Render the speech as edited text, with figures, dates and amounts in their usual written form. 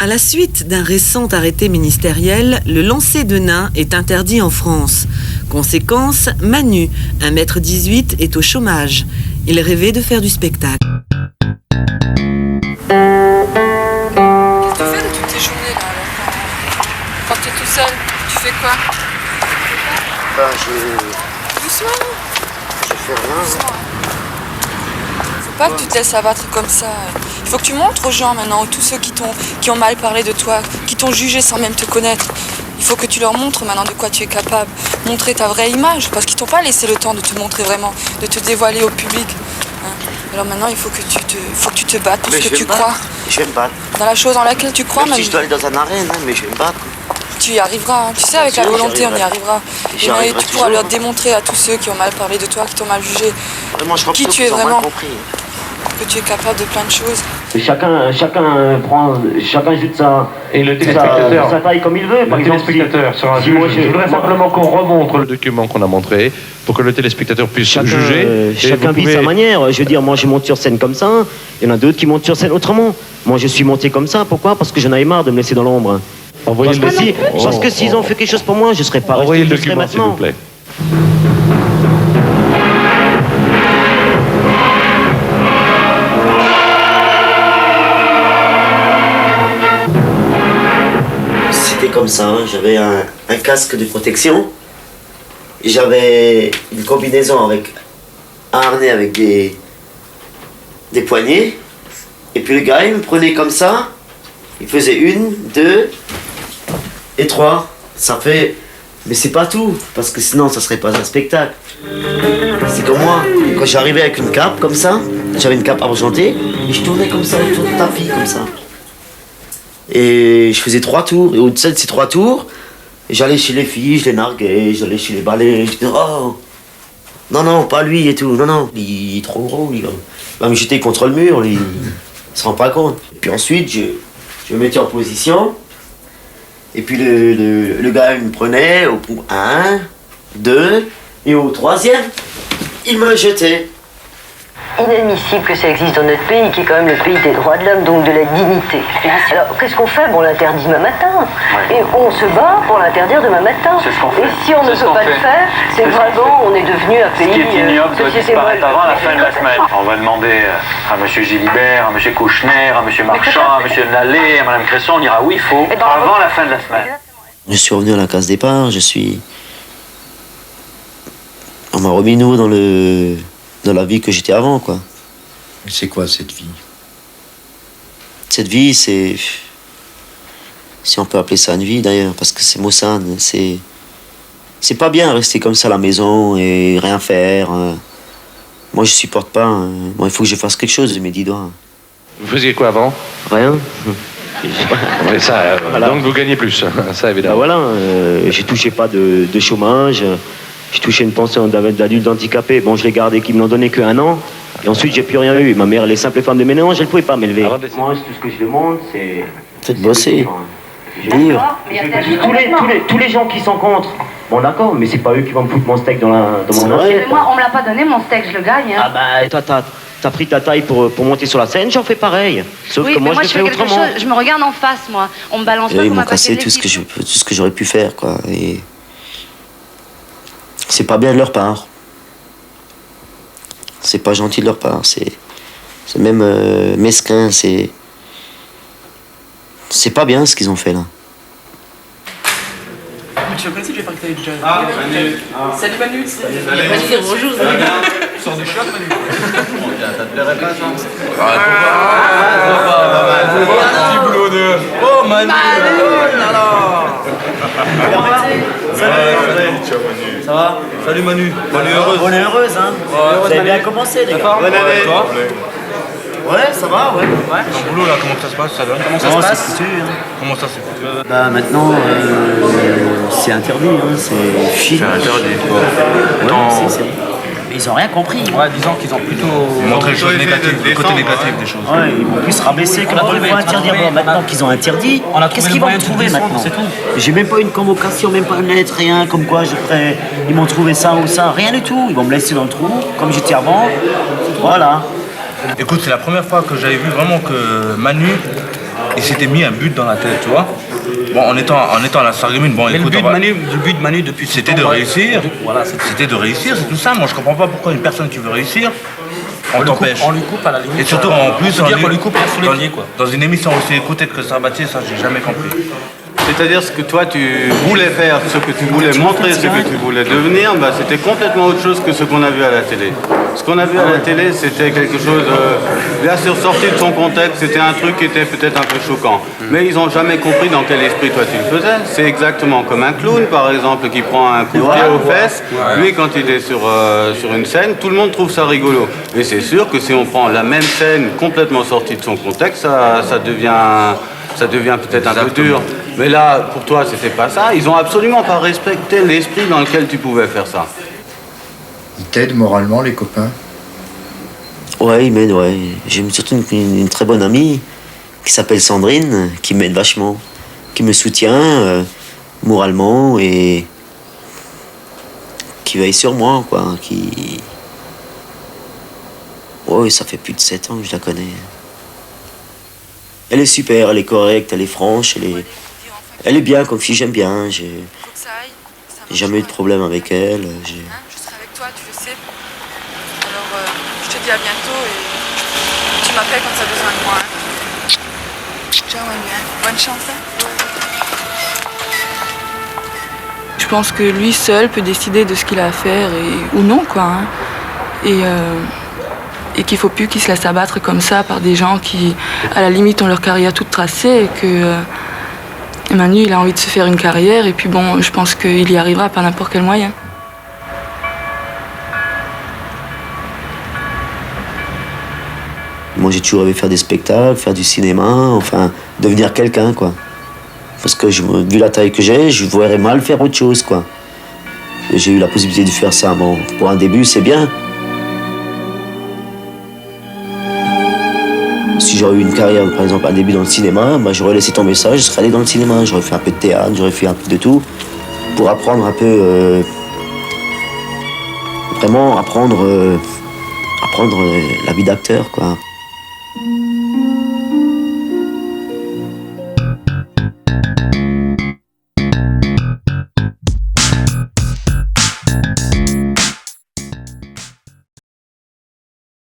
À la suite d'un récent arrêté ministériel, le lancer de nains est interdit en France. Conséquence, Manu, 1,18 m, est au chômage. Il rêvait de faire du spectacle. Qu'est-ce que tu fais de toutes tes journées là quand tu es tout seul, tu fais quoi? Doucement. Je fais rien. Faut pas que tu te laisses abattre comme ça. Il faut que tu montres aux gens maintenant, tous ceux qui ont mal parlé de toi, qui t'ont jugé sans même te connaître. Il faut que tu leur montres maintenant de quoi tu es capable. Montrer ta vraie image, parce qu'ils t'ont pas laissé le temps de te montrer vraiment, de te dévoiler au public. Hein. Alors maintenant, il faut que tu te battes pour ce que tu crois. Je vais me battre. Dans la chose dans laquelle tu crois, même si je dois aller dans un arène, hein, mais je vais me battre. Tu y arriveras, hein. Tu sais, avec la volonté, on y arrivera. Et tu pourras leur démontrer à tous ceux qui ont mal parlé de toi, qui t'ont mal jugé, vraiment, je qui tu es vraiment, que tu es capable de plein de choses. Chacun joue sa taille comme il veut. Par exemple, téléspectateur sera juge. Je voudrais simplement qu'on remontre le document qu'on a montré pour que le téléspectateur puisse juger. Chacun vit sa manière. Je veux dire, moi je monte sur scène comme ça, il y en a d'autres qui montent sur scène autrement. Moi je suis monté comme ça, pourquoi? Parce que j'en avais marre de me laisser dans l'ombre. Parce que s'ils ont fait quelque chose pour moi, je serais pas resté. Envoyez le document, s'il vous plaît. C'était comme ça, hein. J'avais un casque de protection. J'avais une combinaison avec un harnais avec des poignées. Et puis le gars, il me prenait comme ça. Il faisait 1, 2 et 3. Ça fait... Mais c'est pas tout, parce que sinon ça serait pas un spectacle. C'est comme moi, quand j'arrivais avec une cape comme ça, j'avais une cape argentée, et je tournais comme ça autour du tapis, comme ça. Et je faisais 3 tours, et au-dessus de ces 3 tours, j'allais chez les filles, je les narguais, j'allais chez les balais, je disais oh non, pas lui et tout, non, il est trop gros, il va me jeter contre le mur, il se rend pas compte. Et puis ensuite, je me mettais en position. Et puis le gars il me prenait au 1, 2, et au 3e, il me jetait. Inadmissible que ça existe dans notre pays, qui est quand même le pays des droits de l'homme, donc de la dignité. Alors, qu'est-ce qu'on fait? Bon, on l'interdit demain matin. Ouais. Et on se bat pour l'interdire demain matin. Et si on ne peut pas le faire, c'est vraiment, on est devenu un pays... Ce qui est ignoble doit disparaître avant la fin de la semaine. On va demander à M. Gilibert, à M. Kouchner, à M. Marchand, à M. Nallet, à Mme Cresson, on ira où il faut, avant la fin de la semaine. Je suis revenu à la case départ, on m'a remis nouveau dans la vie que j'étais avant, quoi. C'est quoi cette vie? Cette vie, c'est... Si on peut appeler ça une vie, d'ailleurs, parce que c'est maussane, c'est pas bien rester comme ça à la maison et rien faire. Moi, je supporte pas. Moi, il faut que je fasse quelque chose de mes 10 doigts. Vous faisiez quoi avant? Rien. Mais ça, voilà. Donc vous gagnez plus, ça évidemment. Voilà, j'ai touché pas de chômage. J'ai touché une pension d'adulte handicapé. Bon, je l'ai gardé, qui me l'ont donné qu'un an. Et ensuite, j'ai plus rien eu. Ma mère, elle est simple femme de ménage, elle ne pouvait pas m'élever. Moi, tout ce que je demande, c'est de bosser. Tous les gens qui sont contre, bon d'accord, mais c'est pas eux qui vont me foutre mon steak dans mon assiette. Moi, on me l'a pas donné, mon steak, je le gagne. Hein. Ah bah, t'as pris ta taille pour monter sur la scène, j'en fais pareil. Sauf que moi, je fais autrement. Je me regarde en face, moi. On me balance pas ils comme m'ont un paquet cassé de tout ce que j'aurais pu faire, quoi. Et c'est pas bien de leur part. C'est pas gentil de leur part. C'est même mesquin. C'est pas bien ce qu'ils ont fait là. Tu le connaissais, j'ai pas que t'avais déjà. Ah, Manu. Salut Manu. Vas-y, dire bonjour. Sors des chiottes, Manu. Ça te plairait pas, ça? Petit boulot de... Oh, Manu. Salut. Ciao, Manu. Ça va? Salut, Manu. Bonne heureuse. Bonne heureuse, hein. Vous avez bien commencé, les gars. Bonne année. Ouais, ça va, ouais. Ton boulot, là, comment ça se passe, ça donne? Comment ça se passe? Comment ça, c'est foutu? Bah, maintenant, c'est interdit, hein. C'est chic. C'est interdit. Ouais, c'est... Ils ont rien compris. Ouais, disons qu'ils ont plutôt montré les choses négatives, le côté négatif des choses. Ouais, ils vont plus rabaisser que la première fois interdire. Bon, maintenant qu'ils ont interdit, qu'est-ce qu'ils vont trouver maintenant? J'ai même pas une convocation, même pas une lettre, rien, comme quoi je ferais. Ils m'ont trouvé ça ou ça, rien du tout. Ils vont me laisser dans le trou, comme j'étais avant. Voilà. Écoute, c'est la première fois que j'avais vu vraiment que Manu il s'était mis un but dans la tête, tu vois. Bon, en étant à la Sarreguemines, bon, Mais écoute, le but de Manu depuis c'était de réussir. Voilà, c'était de réussir, c'est tout ça. Moi, je comprends pas pourquoi une personne qui veut réussir, on t'empêche. On lui coupe à la limite. Et surtout, en plus, on lui coupe sous les pieds, quoi. Dans une émission aussi écoutée que Sabatier, ça, j'ai jamais compris. C'est-à-dire ce que toi tu voulais faire, ce que tu voulais montrer, ce que tu voulais devenir, bah, c'était complètement autre chose que ce qu'on a vu à la télé. Ce qu'on a vu à la télé, c'était quelque chose, bien sûr sorti de son contexte, c'était un truc qui était peut-être un peu choquant. Mais ils n'ont jamais compris dans quel esprit toi tu le faisais. C'est exactement comme un clown, par exemple, qui prend un coup de pied aux fesses. Lui, quand il est sur une scène, tout le monde trouve ça rigolo. Et c'est sûr que si on prend la même scène complètement sortie de son contexte, ça devient peut-être un peu dur. Mais là, pour toi, c'était pas ça. Ils ont absolument pas respecté l'esprit dans lequel tu pouvais faire ça. Ils t'aident moralement, les copains? Ouais, ils m'aident, ouais. J'ai surtout une très bonne amie qui s'appelle Sandrine, qui m'aide vachement, qui me soutient moralement et qui veille sur moi, quoi. Ouais, ça fait plus de 7 ans que je la connais. Elle est super, elle est correcte, elle est franche, elle est bien comme fille, j'aime bien. J'ai jamais eu de problème avec elle. Je serai avec toi, tu le sais. Alors, je te dis à bientôt et tu m'appelles quand tu as besoin de moi. Ciao, Manu. Bonne chance. Je pense que lui seul peut décider de ce qu'il a à faire ou non, quoi. Et qu'il ne faut plus qu'il se laisse abattre comme ça par des gens qui, à la limite, ont leur carrière toute tracée et que Manu, il a envie de se faire une carrière et puis bon, je pense qu'il y arrivera par n'importe quel moyen. Moi, j'ai toujours rêvé faire des spectacles, faire du cinéma, enfin, devenir quelqu'un, quoi. Parce que, vu la taille que j'ai, je voudrais mal faire autre chose, quoi. J'ai eu la possibilité de faire ça. Bon, pour un début, c'est bien. Si j'aurais eu une carrière, par exemple, un début dans le cinéma, bah, j'aurais laissé tomber ça, je serais allé dans le cinéma. J'aurais fait un peu de théâtre, j'aurais fait un peu de tout, pour apprendre un peu... vraiment apprendre la vie d'acteur, quoi.